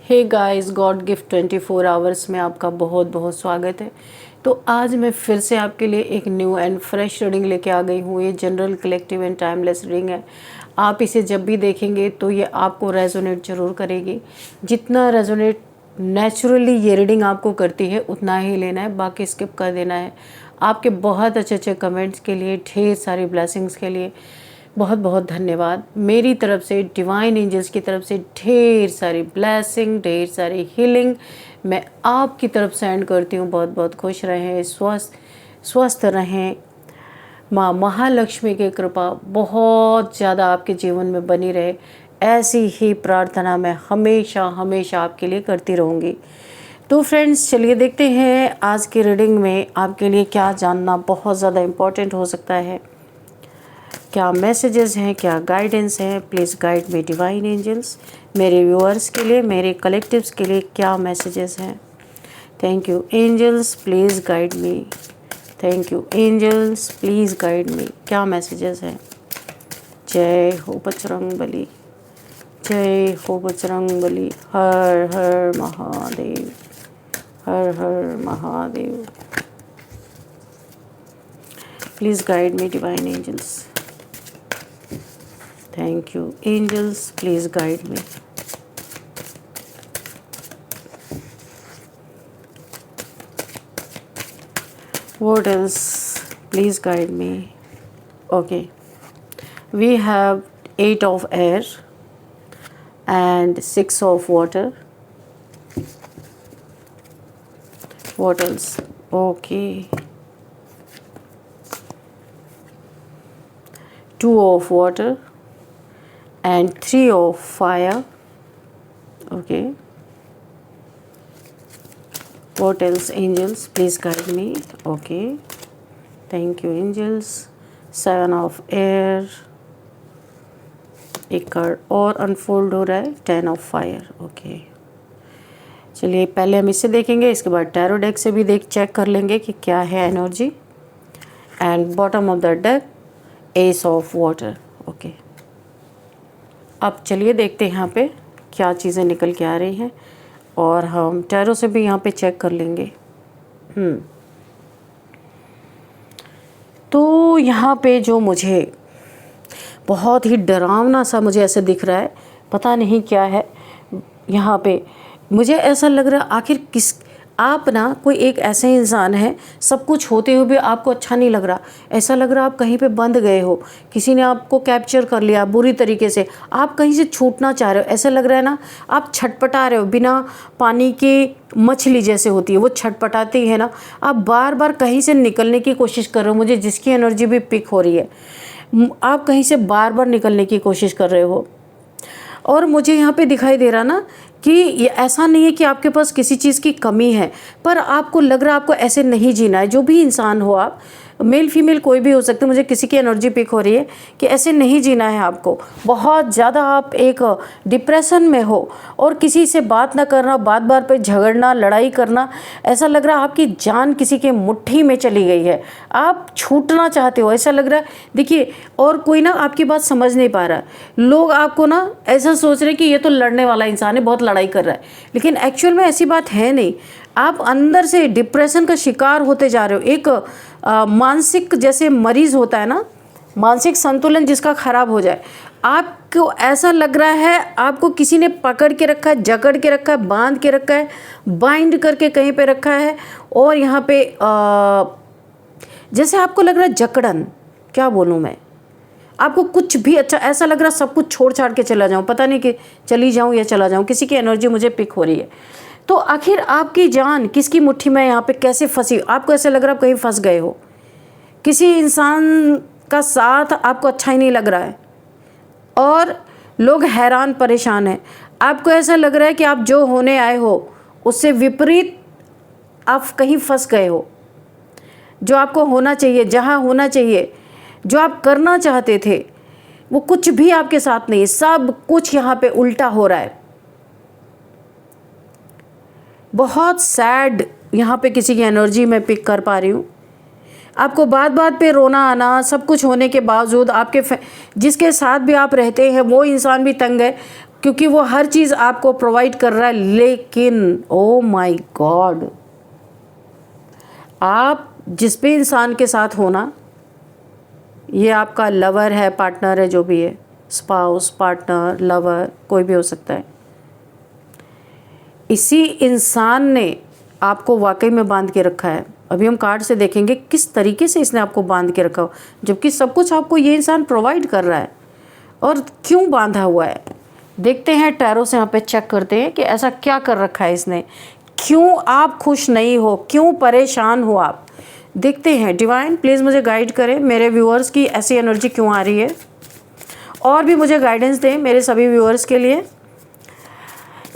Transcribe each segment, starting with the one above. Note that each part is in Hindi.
हे गाइस, गॉड गिफ्ट 24 आवर्स में आपका बहुत बहुत स्वागत है। तो आज मैं फिर से आपके लिए एक न्यू एंड फ्रेश रीडिंग लेके आ गई हूँ। ये general, collective and timeless reading है। आप इसे जब भी देखेंगे तो ये आपको रेजोनेट ज़रूर करेगी। जितना रेजोनेट नेचुरली ये रीडिंग आपको करती है उतना ही लेना है, बाकी स्किप कर देना है। आपके बहुत अच्छे अच्छे कमेंट्स के लिए, ढेर सारी ब्लेसिंग्स के लिए बहुत बहुत धन्यवाद। मेरी तरफ से, डिवाइन एंजल्स की तरफ से ढेर सारी ब्लेसिंग, ढेर सारी हीलिंग मैं आपकी तरफ सेंड करती हूँ। बहुत बहुत खुश रहें, स्वस्थ रहें। माँ महालक्ष्मी की कृपा बहुत ज़्यादा आपके जीवन में बनी रहे, ऐसी ही प्रार्थना मैं हमेशा हमेशा आपके लिए करती रहूँगी। तो फ्रेंड्स, चलिए देखते हैं आज की रीडिंग में आपके लिए क्या जानना बहुत ज़्यादा इम्पोर्टेंट हो सकता है, क्या मैसेजेस हैं, क्या गाइडेंस है। Please guide me divine angels. मेरे व्यूअर्स के लिए, मेरे कलेक्टिव्स के लिए क्या मैसेजेस हैं। Thank you angels, please guide me. Thank you angels, please guide me. क्या मैसेजेस हैं। जय हो बजरंगबली, जय हो बजरंगबली। हर हर महादेव, हर हर Mahadev. Please guide me divine angels. Thank you angels, please guide me. What else? Please guide me. Okay, we have 8 of air and 6 of water. What else? Okay, 2 of water and 3 of fire. Okay, what else angels, please guide me. Okay, thank you angels. 7 of air, एक कार्ड और अनफोल्ड हो रहा है, 10 of fire. Okay, चलिए पहले हम इससे देखेंगे, इसके बाद टैरो डेक से भी चेक कर लेंगे कि क्या है energy. And bottom of the deck, S of water. Okay, अब चलिए देखते हैं यहाँ पे क्या चीज़ें निकल के आ रही हैं, और हम टैरो से भी यहाँ पे चेक कर लेंगे। तो यहाँ पे जो मुझे बहुत ही डरावना सा मुझे ऐसे दिख रहा है, पता नहीं क्या है। यहाँ पे मुझे ऐसा लग रहा है आखिर आप ना कोई एक ऐसे इंसान है, सब कुछ होते हुए भी आपको अच्छा नहीं लग रहा। ऐसा लग रहा आप कहीं पे बंद गए हो, किसी ने आपको कैप्चर कर लिया बुरी तरीके से, आप कहीं से छूटना चाह रहे हो। ऐसा लग रहा है ना आप छटपटा रहे हो, बिना पानी की मछली जैसे होती है वो छटपटाती है ना, आप बार बार कहीं से निकलने की कोशिश कर रहे हो। मुझे जिसकी एनर्जी भी पिक हो रही है, आप कहीं से बार बार निकलने की कोशिश कर रहे हो। और मुझे यहाँ पे दिखाई दे रहा ना कि ये ऐसा नहीं है कि आपके पास किसी चीज़ की कमी है, पर आपको लग रहा है आपको ऐसे नहीं जीना है। जो भी इंसान हो, आप मेल फीमेल कोई भी हो सकते, मुझे किसी की एनर्जी पिक हो रही है कि ऐसे नहीं जीना है आपको। बहुत ज़्यादा आप एक डिप्रेशन में हो और किसी से बात ना करना, बात बात पे झगड़ना, लड़ाई करना। ऐसा लग रहा है आपकी जान किसी के मुट्ठी में चली गई है, आप छूटना चाहते हो। ऐसा लग रहा है, देखिए, और कोई ना आपकी बात समझ नहीं पा रहा। लोग आपको ना ऐसा सोच रहे कि ये तो लड़ने वाला इंसान है, बहुत लड़ाई कर रहा है, लेकिन एक्चुअल में ऐसी बात है नहीं। आप अंदर से डिप्रेशन का शिकार होते जा रहे हो। एक मानसिक जैसे मरीज़ होता है ना, मानसिक संतुलन जिसका ख़राब हो जाए, आपको ऐसा लग रहा है आपको किसी ने पकड़ के रखा है, जकड़ के रखा है, बांध के रखा है, बाइंड करके कहीं पे रखा है। और यहाँ पे जैसे आपको लग रहा है जकड़न, क्या बोलूँ मैं, आपको कुछ भी अच्छा ऐसा लग रहा है सब कुछ छोड़ छाड़ के चला जाऊँ, पता नहीं कि चली जाऊँ या चला जाऊँ। किसी की एनर्जी मुझे पिक हो रही है। तो आखिर आपकी जान किसकी मुट्ठी में यहाँ पे कैसे फंसी। आपको ऐसा लग रहा है आप कहीं फंस गए हो, किसी इंसान का साथ आपको अच्छा ही नहीं लग रहा है और लोग हैरान परेशान हैं। आपको ऐसा लग रहा है कि आप जो होने आए हो उससे विपरीत आप कहीं फंस गए हो। जो आपको होना चाहिए, जहाँ होना चाहिए, जो आप करना चाहते थे, वो कुछ भी आपके साथ नहीं है। सब कुछ यहाँ पे उल्टा हो रहा है। बहुत सैड यहाँ पे किसी की एनर्जी मैं पिक कर पा रही हूँ। आपको बात बात पे रोना आना, सब कुछ होने के बावजूद आपके जिसके साथ भी आप रहते हैं वो इंसान भी तंग है। क्योंकि वो हर चीज़ आपको प्रोवाइड कर रहा है। लेकिन ओ माय गॉड, आप जिस भी इंसान के साथ हो ना, ये आपका लवर है, पार्टनर है, जो भी है, स्पाउस, पार्टनर, लवर, कोई भी हो सकता है, इसी इंसान ने आपको वाकई में बांध के रखा है। अभी हम कार्ड से देखेंगे किस तरीके से इसने आपको बांध के रखा हो, जबकि सब कुछ आपको ये इंसान प्रोवाइड कर रहा है, और क्यों बांधा हुआ है। देखते हैं, टैरो से यहाँ पे चेक करते हैं कि ऐसा क्या कर रखा है इसने, क्यों आप खुश नहीं हो, क्यों परेशान हो आप। देखते हैं, डिवाइन प्लीज़ मुझे गाइड करें, मेरे व्यूअर्स की ऐसी एनर्जी क्यों आ रही है, और भी मुझे गाइडेंस दें मेरे सभी व्यूअर्स के लिए।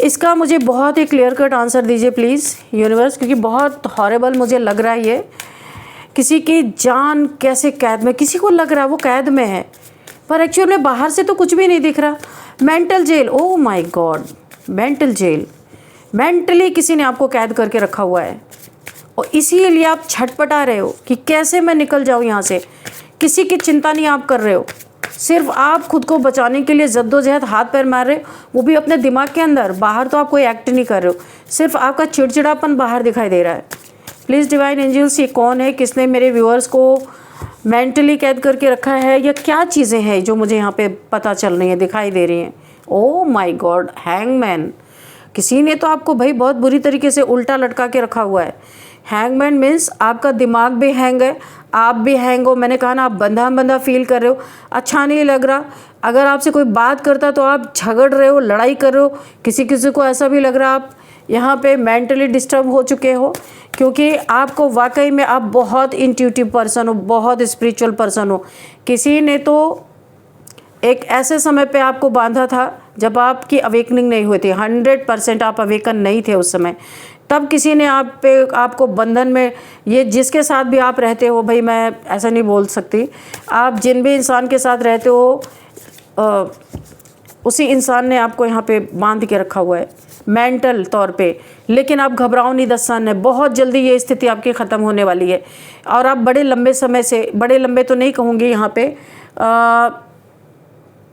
इसका मुझे बहुत ही क्लियर कट आंसर दीजिए प्लीज़ यूनिवर्स, क्योंकि बहुत हॉरेबल मुझे लग रहा है ये। किसी की जान कैसे कैद में, किसी को लग रहा है वो कैद में है, पर एक्चुअल में बाहर से तो कुछ भी नहीं दिख रहा। Mental jail, oh my God, mental jail, mentally किसी ने आपको कैद करके रखा हुआ है, और इसीलिए आप छटपटा रहे हो कि कैसे मैं निकल जाऊँ यहाँ से। किसी की चिंता नहीं आप कर रहे हो, सिर्फ आप खुद को बचाने के लिए जद्दोजहद हाथ पैर मार रहे हो, वो भी अपने दिमाग के अंदर। बाहर तो आप कोई एक्ट नहीं कर रहे हो, सिर्फ आपका चिड़चिड़ापन बाहर दिखाई दे रहा है। प्लीज़ डिवाइन एंजल्स, ये कौन है, किसने मेरे व्यूअर्स को मेंटली कैद करके रखा है, या क्या चीज़ें हैं जो मुझे यहाँ पे पता चल रही हैं, दिखाई दे रही हैं। ओ माय गॉड, हैंगमैन, किसी ने तो आपको भाई बहुत बुरी तरीके से उल्टा लटका के रखा हुआ है। हैंगमैन मीन्स आपका दिमाग भी हैंग है, आप भी हैंग हो। मैंने कहा ना, आप बंधा बंधा फील कर रहे हो, अच्छा नहीं लग रहा। अगर आपसे कोई बात करता तो आप झगड़ रहे हो, लड़ाई कर रहे हो। किसी किसी को ऐसा भी लग रहा आप यहाँ पे मेंटली डिस्टर्ब हो चुके हो, क्योंकि आपको वाकई में आप बहुत इंट्यूटिव पर्सन हो, बहुत स्पिरिचुअल पर्सन हो। किसी ने तो एक ऐसे समय पे आपको बांधा था जब आपकी अवेकनिंग नहीं हुई थी, 100% आप अवेकन नहीं थे उस समय, तब किसी ने आपको बंधन में, ये जिसके साथ भी आप रहते हो, भाई मैं ऐसा नहीं बोल सकती, आप जिन भी इंसान के साथ रहते हो उसी इंसान ने आपको यहाँ पे बांध के रखा हुआ है मेंटल तौर पे। लेकिन आप घबराओ नहीं, 10 साल है, बहुत जल्दी ये स्थिति आपकी ख़त्म होने वाली है, और आप बड़े लंबे समय से, बड़े लंबे तो नहीं कहूँगी यहाँ पे,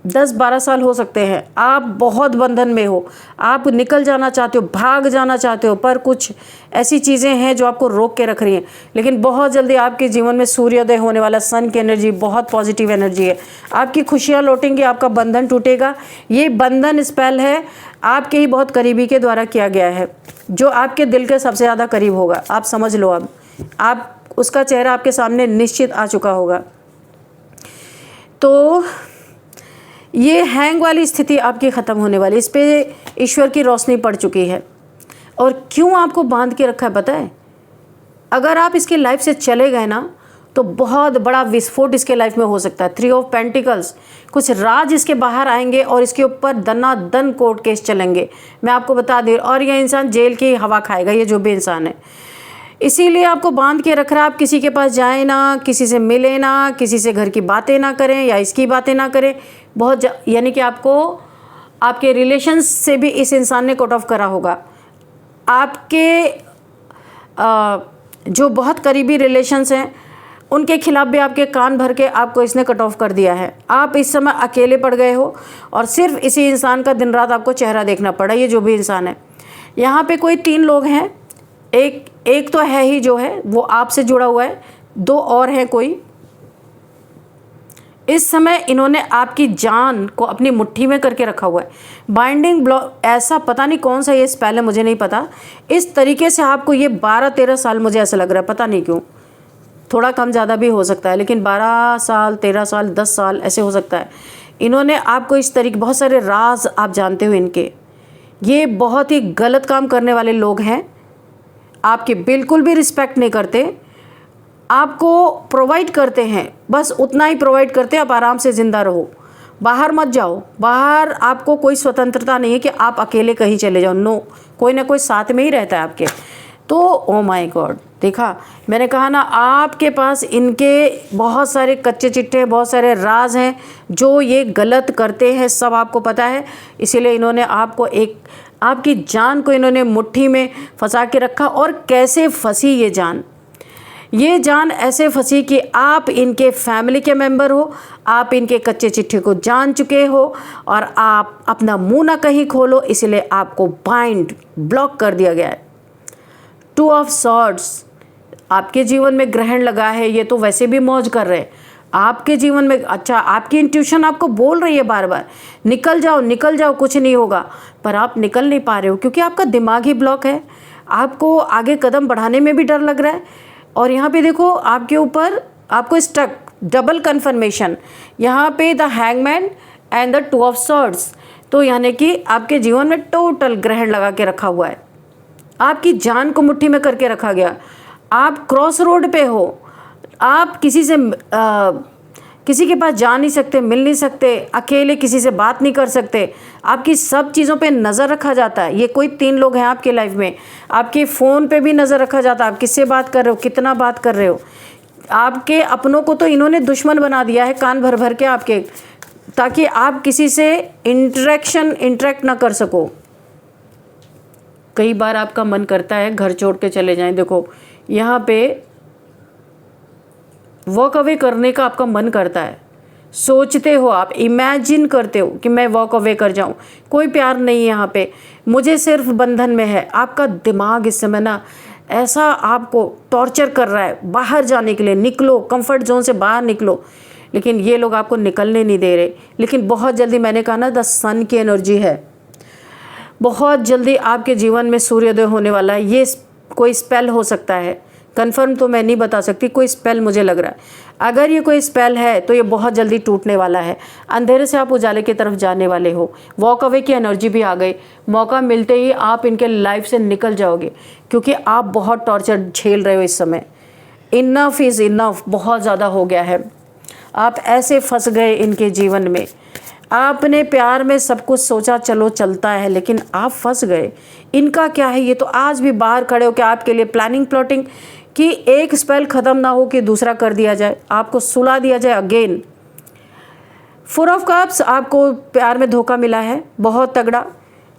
10-12 साल हो सकते हैं, आप बहुत बंधन में हो, आप निकल जाना चाहते हो, भाग जाना चाहते हो, पर कुछ ऐसी चीज़ें हैं जो आपको रोक के रख रही हैं। लेकिन बहुत जल्दी आपके जीवन में सूर्योदय होने वाला, सन की एनर्जी, बहुत पॉजिटिव एनर्जी है, आपकी खुशियाँ लौटेंगी, आपका बंधन टूटेगा। ये बंधन स्पेल है आपके ही बहुत करीबी के द्वारा किया गया है, जो आपके दिल के सबसे ज़्यादा करीब होगा। आप समझ लो, अब आप उसका चेहरा आपके सामने निश्चित आ चुका होगा। तो ये हैंग वाली स्थिति आपकी ख़त्म होने वाली, इस पे ईश्वर की रोशनी पड़ चुकी है। और क्यों आपको बांध के रखा है पता है? अगर आप इसकी लाइफ से चले गए ना, तो बहुत बड़ा विस्फोट इसके लाइफ में हो सकता है। 3 ऑफ पेंटिकल्स, कुछ राज इसके बाहर आएंगे और इसके ऊपर दनादन कोर्ट केस चलेंगे, मैं आपको बता दूँ। और यह इंसान जेल की हवा खाएगा, ये जो भी इंसान है। इसीलिए आपको बांध के रख रहा है। आप किसी के पास जाए ना, किसी से मिले ना, किसी से घर की बातें ना करें या इसकी बातें ना करें। बहुत यानी कि आपको आपके रिलेशंस से भी इस इंसान ने कट ऑफ करा होगा। आपके जो बहुत करीबी रिलेशंस हैं उनके खिलाफ भी आपके कान भर के आपको इसने कट ऑफ कर दिया है। आप इस समय अकेले पड़ गए हो और सिर्फ इसी इंसान का दिन रात आपको चेहरा देखना पड़ा। ये जो भी इंसान है, यहाँ पे कोई 3 लोग हैं, एक तो है ही जो है वो आपसे जुड़ा हुआ है, 2 और हैं कोई। इस समय इन्होंने आपकी जान को अपनी मुट्ठी में करके रखा हुआ है। बाइंडिंग ब्लॉक, ऐसा पता नहीं कौन सा ये स्पेल है, मुझे नहीं पता। इस तरीके से आपको ये 12-13 साल मुझे ऐसा लग रहा है, पता नहीं क्यों, थोड़ा कम ज़्यादा भी हो सकता है, लेकिन 12 साल, 13 साल, 10 साल ऐसे हो सकता है। इन्होंने आपको इस तरीके, बहुत सारे राज आप जानते हो इनके, ये बहुत ही गलत काम करने वाले लोग हैं। आपकी बिल्कुल भी रिस्पेक्ट नहीं करते, आपको प्रोवाइड करते हैं, बस उतना ही प्रोवाइड करते हैं, आप आराम से ज़िंदा रहो, बाहर मत जाओ। बाहर आपको कोई स्वतंत्रता नहीं है कि आप अकेले कहीं चले जाओ, नो, कोई ना कोई साथ में ही रहता है आपके। तो ओ माय गॉड, देखा मैंने कहा ना, आपके पास इनके बहुत सारे कच्चे चिट्टे, बहुत सारे राज हैं जो ये गलत करते हैं, सब आपको पता है। इसीलिए इन्होंने आपको आपकी जान को इन्होंने मुट्ठी में फंसा के रखा। और कैसे फंसी ये जान, ये जान ऐसे फंसी कि आप इनके फैमिली के मेंबर हो, आप इनके कच्चे चिट्ठे को जान चुके हो और आप अपना मुंह ना कहीं खोलो, इसलिए आपको बाइंड ब्लॉक कर दिया गया है। 2 ऑफ सॉर्ड्स आपके जीवन में ग्रहण लगा है, ये तो वैसे भी मौज कर रहे हैं आपके जीवन में। अच्छा, आपकी इंट्यूशन आपको बोल रही है बार बार निकल जाओ निकल जाओ, कुछ नहीं होगा, पर आप निकल नहीं पा रहे हो क्योंकि आपका दिमाग ही ब्लॉक है। आपको आगे कदम बढ़ाने में भी डर लग रहा है। और यहाँ पे देखो आपके ऊपर आपको स्टक, डबल कन्फर्मेशन, यहाँ पे the hangman and the 2 of swords. तो यानी कि आपके जीवन में टोटल ग्रहण लगा के रखा हुआ है, आपकी जान को मुट्ठी में करके रखा गया। आप क्रॉस रोड पे हो, आप किसी के पास जा नहीं सकते, मिल नहीं सकते, अकेले किसी से बात नहीं कर सकते, आपकी सब चीज़ों पे नज़र रखा जाता है। ये कोई 3 लोग हैं आपके लाइफ में, आपके फ़ोन पे भी नज़र रखा जाता है, आप किससे बात कर रहे हो, कितना बात कर रहे हो। आपके अपनों को तो इन्होंने दुश्मन बना दिया है कान भर भर के आपके, ताकि आप किसी से इंटरेक्ट ना कर सको। कई बार आपका मन करता है घर छोड़ के चले जाएं। देखो यहाँ पे वॉक अवे करने का आपका मन करता है, सोचते हो आप, इमेजिन करते हो कि मैं वॉक अवे कर जाऊं, कोई प्यार नहीं है यहाँ पे, मुझे सिर्फ बंधन में है। आपका दिमाग इस समय ना ऐसा आपको टॉर्चर कर रहा है बाहर जाने के लिए, निकलो, कंफर्ट जोन से बाहर निकलो, लेकिन ये लोग आपको निकलने नहीं दे रहे। लेकिन बहुत जल्दी, मैंने कहा ना, द सन की एनर्जी है, बहुत जल्दी आपके जीवन में सूर्योदय होने वाला है। ये कोई स्पेल हो सकता है, कन्फर्म तो मैं नहीं बता सकती, कोई स्पेल मुझे लग रहा है। अगर ये कोई स्पेल है तो ये बहुत जल्दी टूटने वाला है। अंधेरे से आप उजाले की तरफ जाने वाले हो। वॉक अवे की एनर्जी भी आ गई, मौका मिलते ही आप इनके लाइफ से निकल जाओगे क्योंकि आप बहुत टॉर्चर झेल रहे हो इस समय। इनफ इज़ इनफ, बहुत ज़्यादा हो गया है। आप ऐसे फंस गए इनके जीवन में, आपने प्यार में सब कुछ सोचा चलो चलता है, लेकिन आप फंस गए। इनका क्या है, ये तो आज भी बाहर खड़े हो के आपके लिए प्लानिंग प्लॉटिंग कि एक स्पेल ख़त्म ना हो कि दूसरा कर दिया जाए, आपको सुला दिया जाए अगेन। 4 ऑफ कप्स, आपको प्यार में धोखा मिला है बहुत तगड़ा,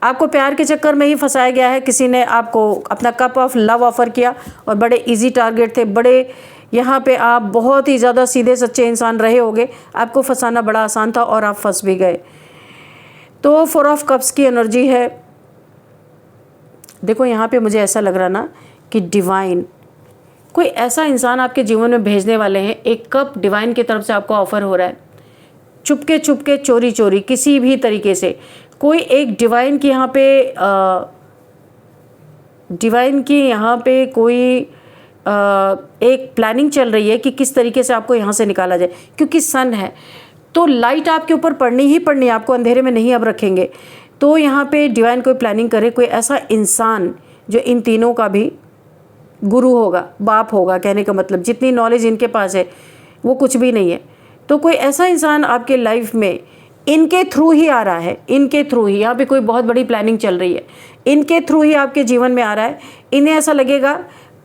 आपको प्यार के चक्कर में ही फंसाया गया है। किसी ने आपको अपना कप ऑफ लव ऑफ़र किया और बड़े इजी टारगेट थे, बड़े यहाँ पे आप बहुत ही ज़्यादा सीधे सच्चे इंसान रहे होगे, आपको फंसाना बड़ा आसान था और आप फंस भी गए। तो 4 ऑफ कप्स की एनर्जी है। देखो यहाँ पे मुझे ऐसा लग रहा ना कि डिवाइन कोई ऐसा इंसान आपके जीवन में भेजने वाले हैं। एक कप डिवाइन की तरफ से आपको ऑफ़र हो रहा है, चुपके चुपके, चोरी चोरी, किसी भी तरीके से। कोई एक डिवाइन की यहाँ पे कोई एक प्लानिंग चल रही है कि किस तरीके से आपको यहाँ से निकाला जाए, क्योंकि सन है तो लाइट आपके ऊपर पड़नी ही पड़नी है, आपको अंधेरे में नहीं अब रखेंगे। तो यहाँ पे डिवाइन कोई प्लानिंग करे, कोई ऐसा इंसान जो इन तीनों का भी गुरु होगा, बाप होगा, कहने का मतलब जितनी नॉलेज इनके पास है वो कुछ भी नहीं है। तो कोई ऐसा इंसान आपके लाइफ में इनके थ्रू ही आ रहा है, इनके थ्रू ही, यहाँ पे कोई बहुत बड़ी प्लानिंग चल रही है, इनके थ्रू ही आपके जीवन में आ रहा है। इन्हें ऐसा लगेगा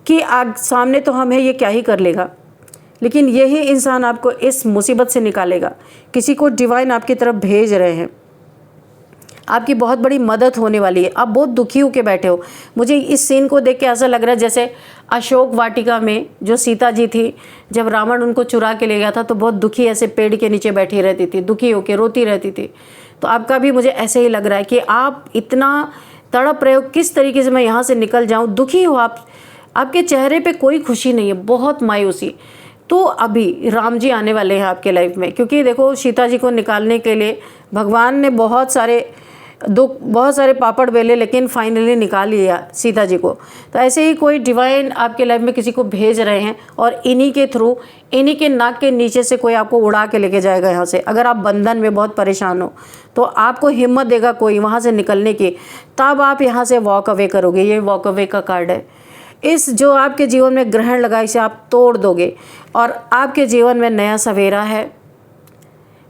कि आग सामने तो हम हैं, ये क्या ही कर लेगा, लेकिन यही इंसान आपको इस मुसीबत से निकालेगा। किसी को डिवाइन आपकी तरफ भेज रहे हैं, आपकी बहुत बड़ी मदद होने वाली है। आप बहुत दुखी होकर बैठे हो। मुझे इस सीन को देख के ऐसा लग रहा है जैसे अशोक वाटिका में जो सीता जी थी, जब रावण उनको चुरा के ले गया था तो बहुत दुखी ऐसे पेड़ के नीचे बैठी रहती थी, दुखी होकर रोती रहती थी। तो आपका भी मुझे ऐसे ही लग रहा है कि आप इतना तड़प रहे हो, किस तरीके से मैं यहाँ से निकल जाऊँ, दुखी हो आप, आपके चेहरे पे कोई खुशी नहीं है, बहुत मायूसी। तो अभी राम जी आने वाले हैं आपके लाइफ में, क्योंकि देखो सीता जी को निकालने के लिए भगवान ने बहुत सारे पापड़ बेले, लेकिन फाइनली निकाल लिया सीता जी को। तो ऐसे ही कोई डिवाइन आपके लाइफ में किसी को भेज रहे हैं और इन्हीं के थ्रू, इन्हीं के नाक के नीचे से कोई आपको उड़ा के लेके जाएगा यहाँ से। अगर आप बंधन में बहुत परेशान हो तो आपको हिम्मत देगा कोई वहाँ से निकलने की, तब आप यहाँ से वॉक अवे करोगे। ये वॉक अवे का कार्ड है। इस जो आपके जीवन में ग्रहण लगा, इसे आप तोड़ दोगे और आपके जीवन में नया सवेरा है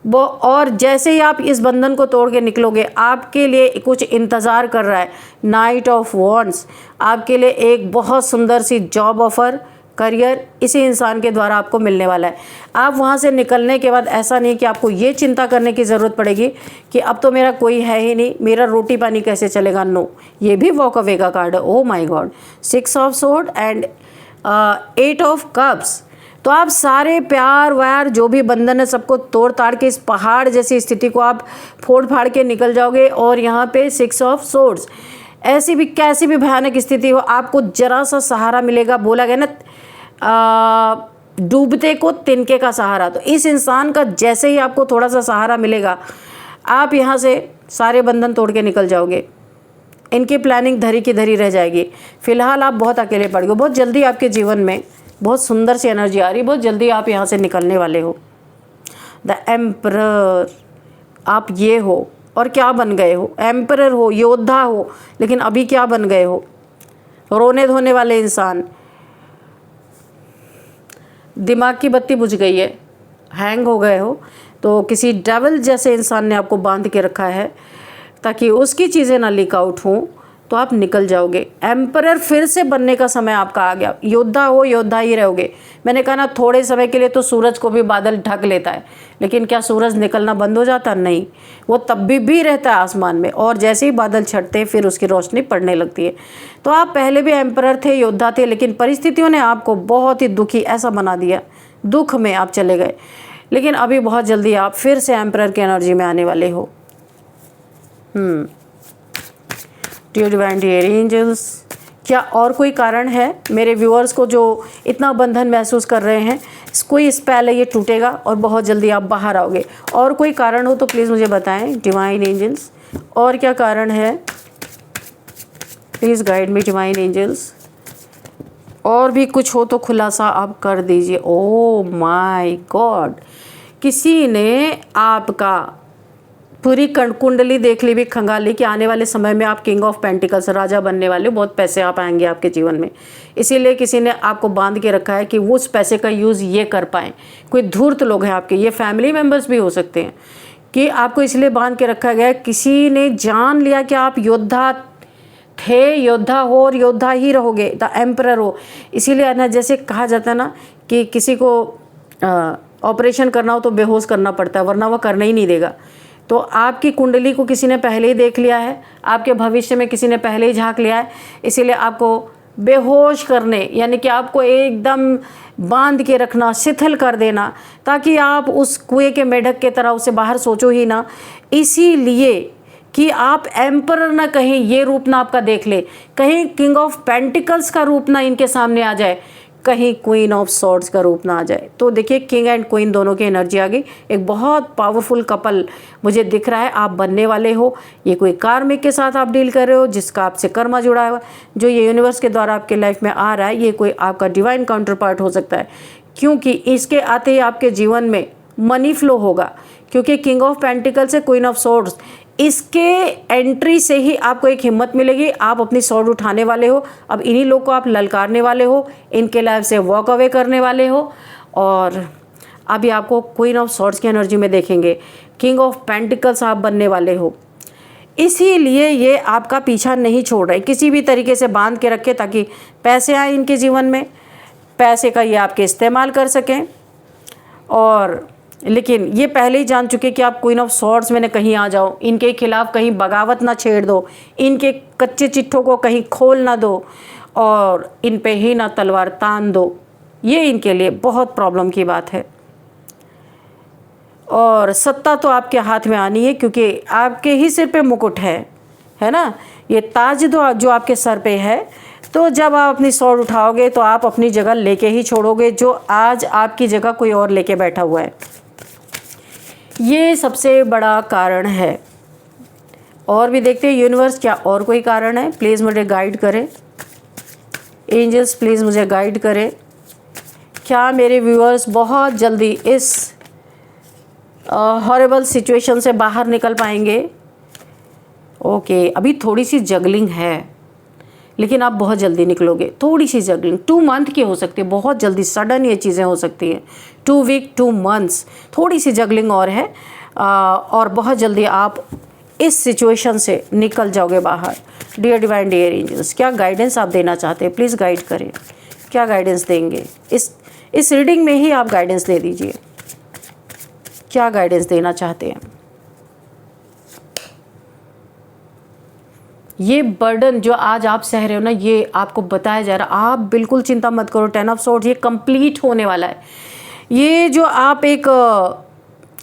वो। और जैसे ही आप इस बंधन को तोड़ के निकलोगे, आपके लिए कुछ इंतज़ार कर रहा है। नाइट ऑफ वॉन्ड्स, आपके लिए एक बहुत सुंदर सी जॉब ऑफ़र, करियर इसी इंसान के द्वारा आपको मिलने वाला है। आप वहाँ से निकलने के बाद ऐसा नहीं कि आपको ये चिंता करने की ज़रूरत पड़ेगी कि अब तो मेरा कोई है ही नहीं, मेरा रोटी पानी कैसे चलेगा। नो, ये भी वॉक अवे का कार्ड है। ओ my God, 6 of sword and 8 of cups, तो आप सारे प्यार व्यार जो भी बंधन है सबको तोड़ ताड़ के इस पहाड़ जैसी स्थिति को आप फोड़ फाड़ के निकल जाओगे। और यहाँ पे 6 ऑफ सोर्ड्स, ऐसी भी कैसी भी भयानक स्थिति हो आपको जरा सा सहारा मिलेगा। बोला गया ना डूबते को तिनके का सहारा, तो इस इंसान का जैसे ही आपको थोड़ा सा सहारा मिलेगा आप यहाँ से सारे बंधन तोड़ के निकल जाओगे। इनकी प्लानिंग धरी की धरी रह जाएगी। फिलहाल आप बहुत अकेले पड़ गए, बहुत जल्दी आपके जीवन में बहुत सुंदर सी एनर्जी आ रही, बहुत जल्दी आप यहाँ से निकलने वाले हो। द एम्परर, आप ये हो और क्या बन गए हो, एम्परर हो, योद्धा हो, लेकिन अभी क्या बन गए हो, रोने धोने वाले इंसान। दिमाग की बत्ती बुझ गई है, हैंग हो गए हो, तो किसी डेविल जैसे इंसान ने आपको बांध के रखा है ताकि उसकी चीज़ें ना लीक आउट हों, तो आप निकल जाओगे। एम्परर फिर से बनने का समय आपका आ गया। योद्धा हो, योद्धा ही रहोगे। मैंने कहा ना थोड़े समय के लिए तो सूरज को भी बादल ढक लेता है, लेकिन क्या सूरज निकलना बंद हो जाता? नहीं, वो तब भी रहता है आसमान में, और जैसे ही बादल छटते हैं फिर उसकी रोशनी पड़ने लगती है। तो आप पहले भी एम्परर थे, योद्धा थे, लेकिन परिस्थितियों ने आपको बहुत ही दुखी ऐसा बना दिया, दुख में आप चले गए। लेकिन अभी बहुत जल्दी आप फिर से एम्परर की एनर्जी में आने वाले हो। डियर डिवाइन डियर एंजल्स, क्या और कोई कारण है मेरे व्यूअर्स को जो इतना बंधन महसूस कर रहे हैं? कोई स्पेल है, ये टूटेगा और बहुत जल्दी आप बाहर आओगे। और कोई कारण हो तो प्लीज़ मुझे बताएं डिवाइन एंजल्स, और क्या कारण है? Please guide me divine angels. और भी कुछ हो तो खुलासा आप कर दीजिए। ओह माय गॉड, किसी ने आपका पूरी कुंडली देख ली भी, खंगाल ली कि आने वाले समय में आप किंग ऑफ पेंटिकल्स, राजा बनने वाले हो, बहुत पैसे आप आएंगे आपके जीवन में। इसीलिए किसी ने आपको बांध के रखा है कि वो उस पैसे का यूज़ ये कर पाएँ। कोई धूर्त लोग हैं आपके, ये फैमिली मेम्बर्स भी हो सकते हैं, कि आपको इसलिए बांध के रखा गया है। किसी ने जान लिया कि आप योद्धा थे, योद्धा हो और योद्धा ही रहोगे, द एम्परर हो। इसीलिए ना जैसे कहा जाता है ना कि किसी को ऑपरेशन करना हो तो बेहोश करना पड़ता है, वरना वह करने ही नहीं देगा। तो आपकी कुंडली को किसी ने पहले ही देख लिया है, आपके भविष्य में किसी ने पहले ही झांक लिया है, इसीलिए आपको बेहोश करने, यानी कि आपको एकदम बांध के रखना, शिथिल कर देना, ताकि आप उस कुएं के मेढक के तरह उसे बाहर सोचो ही ना। इसीलिए कि आप एम्परर ना कहीं ये रूप ना आपका देख ले, कहीं किंग ऑफ पेंटिकल्स का रूप ना इनके सामने आ जाए, कहीं क्वीन ऑफ सॉर्ड्स का रूप ना आ जाए। तो देखिए किंग एंड क्वीन दोनों की एनर्जी आ गई। एक बहुत पावरफुल कपल मुझे दिख रहा है आप बनने वाले हो। ये कोई कार्मिक के साथ आप डील कर रहे हो, जिसका आपसे कर्मा जुड़ा हुआ, जो ये यूनिवर्स के द्वारा आपके लाइफ में आ रहा है, ये कोई आपका डिवाइन काउंटर पार्ट हो सकता है, क्योंकि इसके आते ही आपके जीवन में मनी फ्लो होगा। क्योंकि किंग ऑफ पेंटिकल्स है, क्वीन ऑफ सॉर्ड्स, इसके एंट्री से ही आपको एक हिम्मत मिलेगी, आप अपनी सॉर्ड उठाने वाले हो। अब इन्हीं लोग को आप ललकारने वाले हो, इनके लाइफ से वॉक अवे करने वाले हो, और अभी आपको क्वीन ऑफ सॉर्ड्स की एनर्जी में देखेंगे, किंग ऑफ पेंटिकल्स आप बनने वाले हो। इसीलिए ये आपका पीछा नहीं छोड़ रहे, किसी भी तरीके से बांध के रखे ताकि पैसे आए इनके जीवन में, पैसे का ये आपके इस्तेमाल कर सकें। और लेकिन ये पहले ही जान चुके कि आप क्वीन ऑफ सॉर्ड्स में न कहीं आ जाओ, इनके खिलाफ कहीं बगावत ना छेड़ दो, इनके कच्चे चिट्ठों को कहीं खोल ना दो, और इन पे ही ना तलवार तान दो। ये इनके लिए बहुत प्रॉब्लम की बात है। और सत्ता तो आपके हाथ में आनी है, क्योंकि आपके ही सिर पे मुकुट है ना, ये ताज जो आपके सर पे है। तो जब आप अपनी सॉर्ड उठाओगे तो आप अपनी जगह लेके ही छोड़ोगे, जो आज आपकी जगह कोई और लेके बैठा हुआ है। ये सबसे बड़ा कारण है। और भी देखते हैं यूनिवर्स क्या और कोई कारण है। प्लीज़ मुझे गाइड करें, एंजल्स प्लीज़ मुझे गाइड करें। क्या मेरे व्यूअर्स बहुत जल्दी इस हॉरिबल सिचुएशन से बाहर निकल पाएंगे? ओके, अभी थोड़ी सी जगलिंग है, लेकिन आप बहुत जल्दी निकलोगे। थोड़ी सी जगलिंग 2 मंथ की हो सकती है, बहुत जल्दी सडन ये चीज़ें हो सकती हैं। 2 वीक 2 मंथ्स, थोड़ी सी जगलिंग और है, और बहुत जल्दी आप इस सिचुएशन से निकल जाओगे बाहर। डियर डिवाइन डियर एंजल्स, क्या गाइडेंस आप देना चाहते हैं? प्लीज़ गाइड करें, क्या गाइडेंस देंगे? इस रीडिंग में ही आप गाइडेंस दे दीजिए, क्या गाइडेंस देना चाहते हैं? ये बर्डन जो आज आप सह रहे हो ना, ये आपको बताया जा रहा, आप बिल्कुल चिंता मत करो। 10 ऑफ सोर्ड्स ये कंप्लीट होने वाला है। ये जो आप एक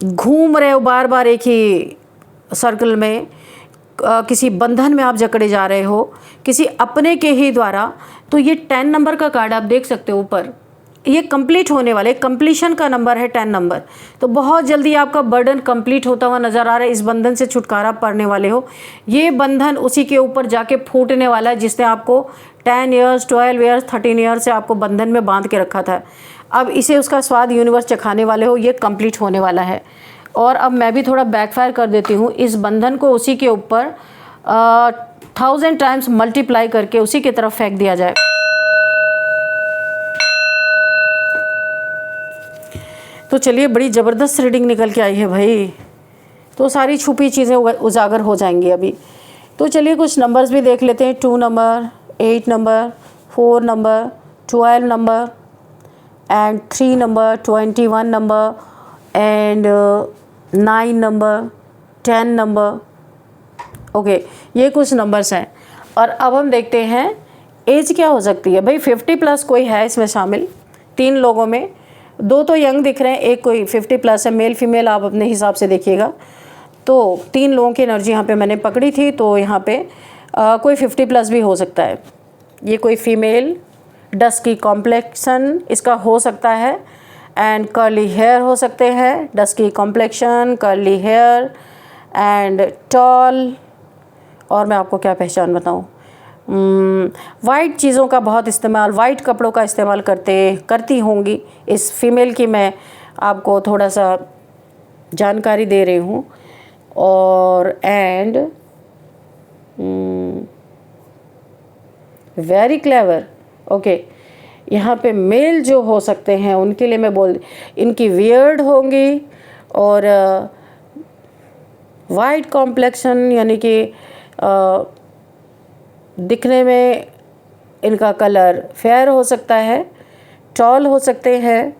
घूम रहे हो बार बार एक ही सर्कल में, किसी बंधन में आप जकड़े जा रहे हो किसी अपने के ही द्वारा, तो ये 10 नंबर का कार्ड आप देख सकते हो ऊपर, ये कंप्लीट होने वाले, कंप्लीशन का नंबर है 10 नंबर। तो बहुत जल्दी आपका बर्डन कंप्लीट होता हुआ नज़र आ रहा है। इस बंधन से छुटकारा पाने वाले हो। ये बंधन उसी के ऊपर जाके फूटने वाला है जिसने आपको 10 ईयर्स 12 ईयर्स 13 ईयर्स से आपको बंधन में बांध के रखा था। अब इसे उसका स्वाद यूनिवर्स चखाने वाले हो। ये कंप्लीट होने वाला है। और अब मैं भी थोड़ा बैकफायर कर देती हूँ। इस बंधन को उसी के ऊपर 1000 टाइम्स मल्टीप्लाई करके उसी की तरफ फेंक दिया जाए। तो चलिए, बड़ी ज़बरदस्त रीडिंग निकल के आई है भाई। तो सारी छुपी चीज़ें उजागर हो जाएंगी अभी। तो चलिए कुछ नंबर्स भी देख लेते हैं। 2 number, 8 number, 4 number, 12 number and 3 number, 21 number and 9 number, 10 number. Okay, ये कुछ नंबर्स हैं। और अब हम देखते हैं एज क्या हो सकती है भाई। 50 प्लस कोई है इसमें शामिल, 3 लोगों में। 2 तो यंग दिख रहे हैं, एक कोई 50 प्लस है। मेल फीमेल आप अपने हिसाब से देखिएगा। तो 3 लोगों की एनर्जी यहाँ पे मैंने पकड़ी थी। तो यहाँ पे कोई 50 प्लस भी हो सकता है। ये कोई फीमेल, डस्की कॉम्प्लेक्शन इसका हो सकता है एंड कर्ली हेयर हो सकते हैं। Dusky complexion, curly hair and tall. और मैं आपको क्या पहचान बताऊँ, वाइट चीज़ों का बहुत इस्तेमाल, वाइट कपड़ों का इस्तेमाल करती होंगी। इस फीमेल की मैं आपको थोड़ा सा जानकारी दे रही हूँ। और एंड वेरी क्लेवर। ओके, यहाँ पे मेल जो हो सकते हैं उनके लिए मैं इनकी वियर्ड होंगी। और वाइट कॉम्प्लेक्शन यानी कि दिखने में इनका कलर फेयर हो सकता है। टॉल हो सकते हैं।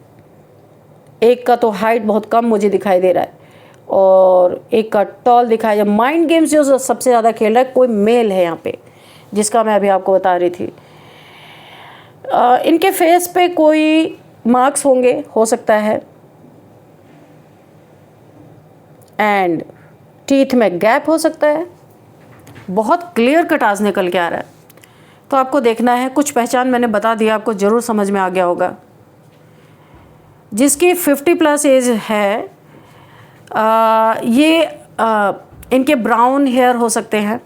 एक का तो हाइट बहुत कम मुझे दिखाई दे रहा है और एक का टॉल दिखाई। माइंड गेम्स जो सबसे ज़्यादा खेल रहा है कोई मेल है यहाँ पे, जिसका मैं अभी आपको बता रही थी। इनके फेस पे कोई मार्क्स होंगे, हो सकता है। एंड टीथ में गैप हो सकता है। बहुत क्लियर कट आज निकल के आ रहा है। तो आपको देखना है। कुछ पहचान मैंने बता दिया, आपको ज़रूर समझ में आ गया होगा। जिसकी 50 प्लस एज है, इनके ब्राउन हेयर हो सकते हैं।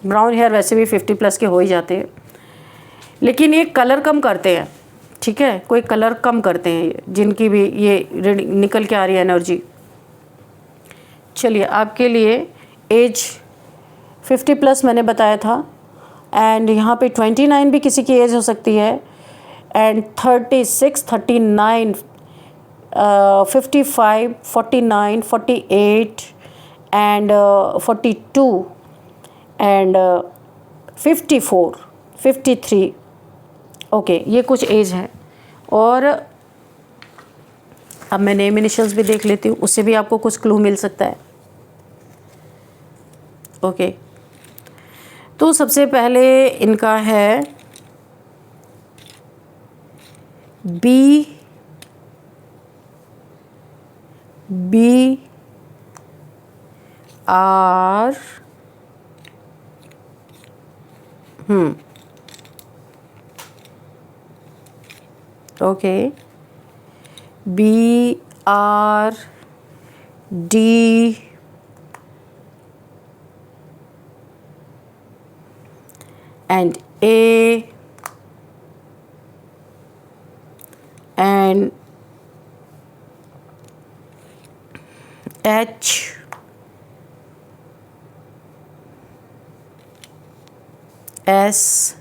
ब्राउन हेयर वैसे भी 50 प्लस के हो ही जाते हैं, लेकिन ये कलर कम करते हैं। ठीक है, कोई कलर कम करते हैं जिनकी भी ये निकल के आ रही है एनर्जी। चलिए, आपके लिए एज 50 प्लस मैंने बताया था। एंड यहाँ पे 29 भी किसी की एज हो सकती है। And 36, 39, 55, 49, 48 and 42 and 54, 53। ओके, ये कुछ एज है। और अब मैं नेम इनिशियल्स भी देख लेती हूँ, उससे भी आपको कुछ क्लू मिल सकता है। ओके, तो सबसे पहले इनका है B R okay, B R D and A and H S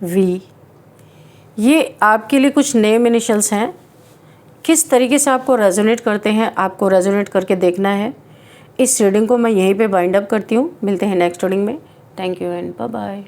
V। ये आपके लिए कुछ नेम इनिशियल्स हैं। किस तरीके से आपको रेजोनेट करते हैं, आपको रेजोनेट करके देखना है। इस रीडिंग को मैं यहीं पे बाइंड अप करती हूँ। मिलते हैं नेक्स्ट रीडिंग में। Thank you and bye bye.